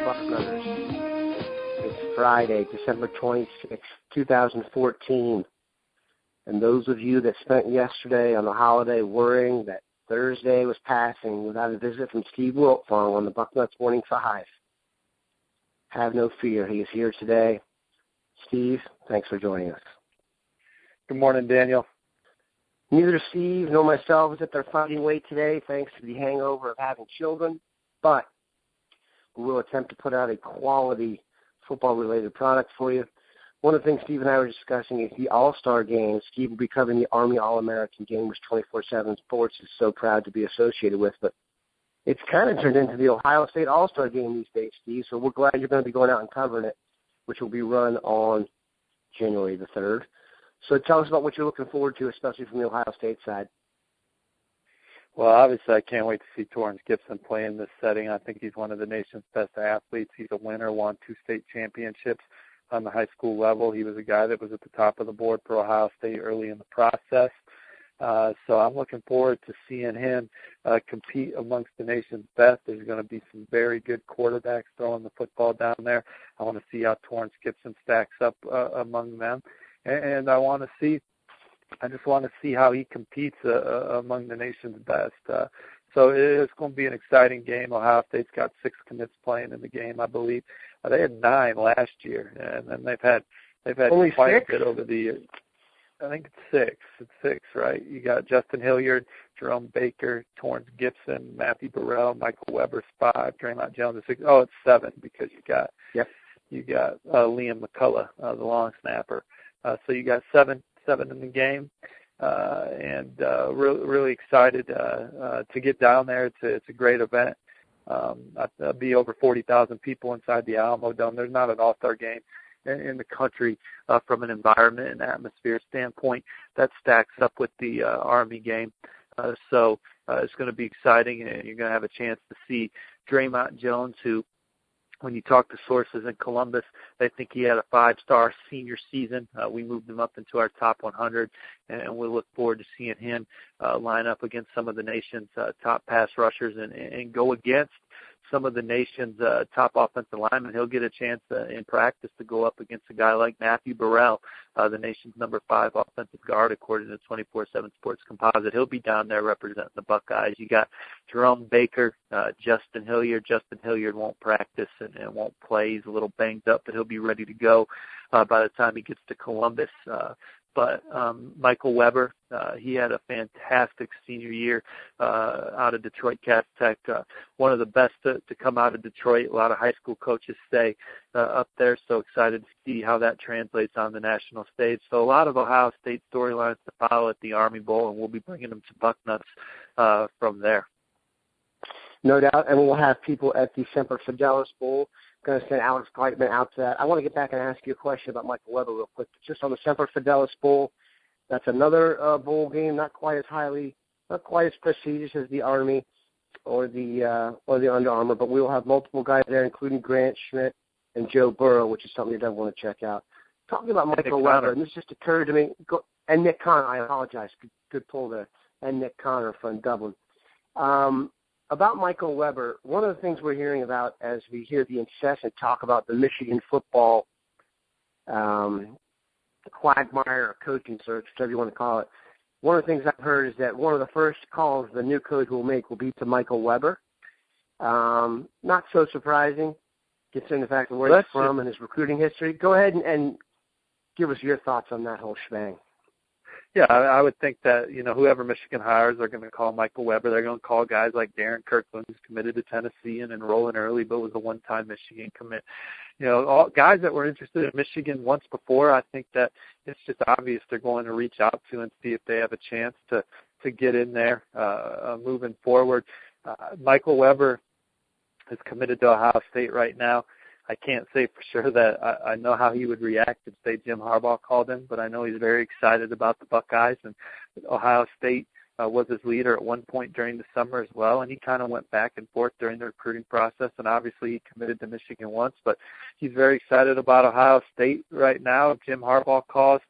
Bucknuts. It's Friday, December 26th, 2014. And those of you that spent yesterday on the holiday worrying that Thursday was passing without a visit from Steve Wiltfong on the Bucknuts Morning 5, have no fear. He is here today. Steve, thanks for joining us. Good morning, Daniel. Neither Steve nor myself is at their fighting weight today, thanks to the hangover of having children, but we will attempt to put out a quality football-related product for you. One of the things Steve and I were discussing is the All-Star Game. Steve will be covering the Army All-American Game, which 24/7 Sports is so proud to be associated with, but it's kind of turned into the Ohio State All-Star Game these days, Steve, so we're glad you're going to be going out and covering it, which will be run on January the 3rd. So tell us about what you're looking forward to, especially from the Ohio State side. Well, obviously, I can't wait to see Torrance Gibson play in this setting. I think he's one of the nation's best athletes. He's a winner, won 2 state championships on the high school level. He was a guy that was at the top of the board for Ohio State early in the process. So I'm looking forward to seeing him compete amongst the nation's best. There's going to be some very good quarterbacks throwing the football down there. I want to see how Torrance Gibson stacks up among them. And I just want to see how he competes among the nation's best. So it's going to be an exciting game. Ohio State's got 6 commits playing in the game, I believe. They had 9 last year, and then they've had only quite 6? a bit over the years. I think it's 6. It's 6, right? You got Justin Hilliard, Jerome Baker, Torrance Gibson, Matthew Burrell, Michael Weber's 5, Draymond Jones is 6. Oh, it's 7 because you got Liam McCullough, the long snapper. So you got 7 in the game, and really excited to get down there. It's a great event. There'll be over 40,000 people inside the Alamo Dome. There's not an all-star game in the country from an environment and atmosphere standpoint that stacks up with the Army game. So it's going to be exciting, and you're going to have a chance to see Draymond Jones, who, when you talk to sources in Columbus, they think he had a 5-star senior season. We moved him up into our top 100, and we look forward to seeing him line up against some of the nation's top pass rushers and go against some of the nation's top offensive linemen. He'll get a chance in practice to go up against a guy like Matthew Burrell, the nation's number 5 offensive guard, according to 24/7 Sports Composite. He'll be down there representing the Buckeyes. You got Jerome Baker, Justin Hilliard. Justin Hilliard won't practice and won't play. He's a little banged up, but he'll be ready to go by the time he gets to Columbus. But Michael Weber, he had a fantastic senior year out of Detroit Cass Tech, one of the best to come out of Detroit. A lot of high school coaches stay up there, so excited to see how that translates on the national stage. So a lot of Ohio State storylines to follow at the Army Bowl, and we'll be bringing them to Bucknuts from there. No doubt, and we'll have people at the Semper Fidelis Bowl. Going to send Alex Gleitman out to that. I want to get back and ask you a question about Michael Weber real quick. Just on the Semper Fidelis Bowl, that's another bowl game, not quite as prestigious as the Army or the Under Armour, but we will have multiple guys there, including Grant Schmidt and Joe Burrow, which is something you definitely want to check out. Talking about Michael Weber, and this just occurred to me, and Nick Connor, I apologize, good pull there, and Nick Connor from Dublin. About Michael Weber, one of the things we're hearing about as we hear the incessant talk about the Michigan football quagmire or coaching search, whatever you want to call it, one of the things I've heard is that one of the first calls the new coach will make will be to Michael Weber. Not so surprising, considering the fact of where he's from and his recruiting history. Go ahead and give us your thoughts on that whole shebang. Yeah, I would think that, whoever Michigan hires, they're going to call Michael Weber. They're going to call guys like Darren Kirkland, who's committed to Tennessee and enrolling early, but was a one-time Michigan commit. All guys that were interested in Michigan once before, I think that it's just obvious they're going to reach out to and see if they have a chance to get in there moving forward. Michael Weber is committed to Ohio State right now. I can't say for sure that I know how he would react if, say, Jim Harbaugh called him, but I know he's very excited about the Buckeyes, and Ohio State was his leader at one point during the summer as well, and he kind of went back and forth during the recruiting process, and obviously he committed to Michigan once, but he's very excited about Ohio State right now. If Jim Harbaugh calls,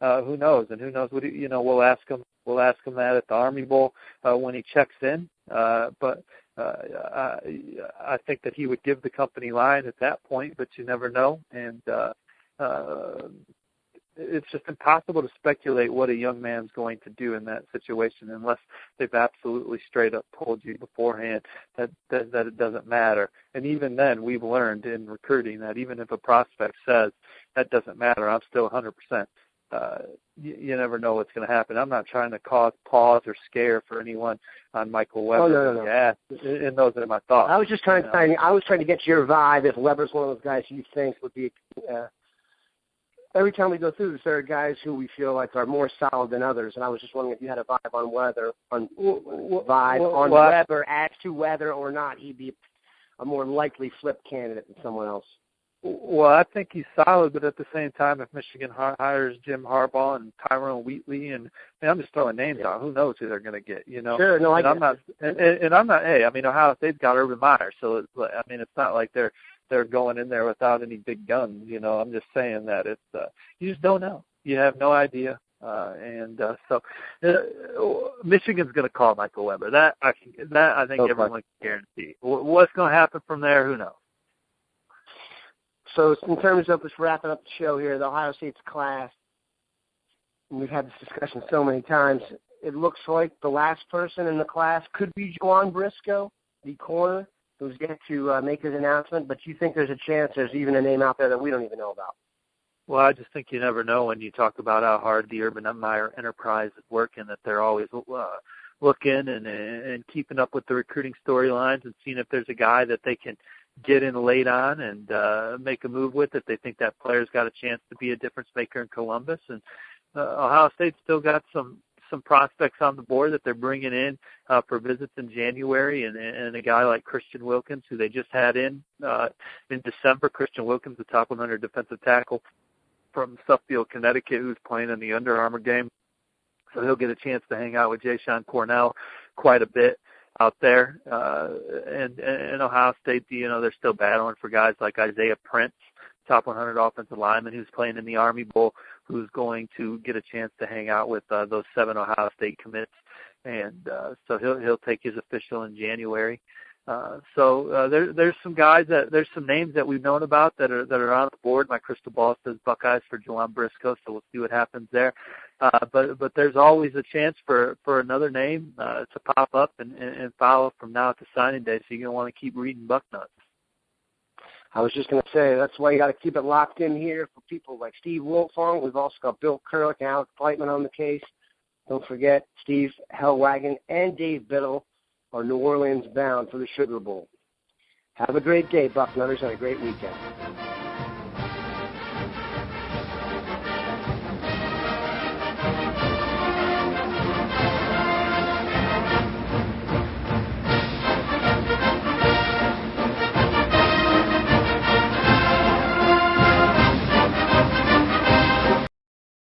who knows? And who knows what we'll ask him that at the Army Bowl when he checks in. But I think that he would give the company line at that point, but you never know. And it's just impossible to speculate what a young man's going to do in that situation unless they've absolutely straight up told you beforehand that it doesn't matter. And even then, we've learned in recruiting that even if a prospect says that doesn't matter, I'm still 100%. You never know what's going to happen. I'm not trying to cause pause or scare for anyone on Michael Weber. Oh, no. Yeah, and those are my thoughts. I was just trying to get your vibe if Weber's one of those guys you think would be. Every time we go through this, there are guys who we feel like are more solid than others, and I was just wondering if you had a vibe on Weber, Weber as to whether or not he'd be a more likely flip candidate than someone else. Well, I think he's solid, but at the same time, if Michigan hires Jim Harbaugh and Tyrone Wheatley, and I'm just throwing names out, who knows who they're going to get, you know? Sure, no, I'm not. Hey, I mean, Ohio State's got Urban Meyer, so it's not like they're going in there without any big guns, you know. I'm just saying that it's you just don't know. You have no idea, so Michigan's going to call Michael Weber. That I think okay. Everyone can guarantee. What's going to happen from there? Who knows? So in terms of just wrapping up the show here, the Ohio State's class, and we've had this discussion so many times, it looks like the last person in the class could be Juwan Briscoe, the corner, who's yet to make his announcement, but you think there's a chance there's even a name out there that we don't even know about? Well, I just think you never know when you talk about how hard the Urban Meyer enterprise is working, that they're always looking and keeping up with the recruiting storylines and seeing if there's a guy that they can get in late on and make a move with if they think that player's got a chance to be a difference maker in Columbus. And Ohio State's still got some prospects on the board that they're bringing in for visits in January, and a guy like Christian Wilkins, who they just had in December. Christian Wilkins, the top 100 defensive tackle from Suffield, Connecticut, who's playing in the Under Armour game. So he'll get a chance to hang out with Jayshon Cornell quite a bit out there. And Ohio State, you know, they're still battling for guys like Isaiah Prince, top 100 offensive lineman who's playing in the Army Bowl, who's going to get a chance to hang out with those 7 Ohio State commits. And so he'll take his official in January. There's some guys there's some names that we've known about that are on the board. My crystal ball says Buckeyes for Juwan Briscoe, so we'll see what happens there. But there's always a chance for another name to pop up and follow from now to signing day. So you're gonna want to keep reading Bucknuts. I was just going to say, that's why you got to keep it locked in here for people like Steve Wiltfong. We've also got Bill Kurlick and Alex Pleitman on the case. Don't forget, Steve Hellwagon and Dave Biddle are New Orleans bound for the Sugar Bowl. Have a great day, Bucknutters, and a great weekend.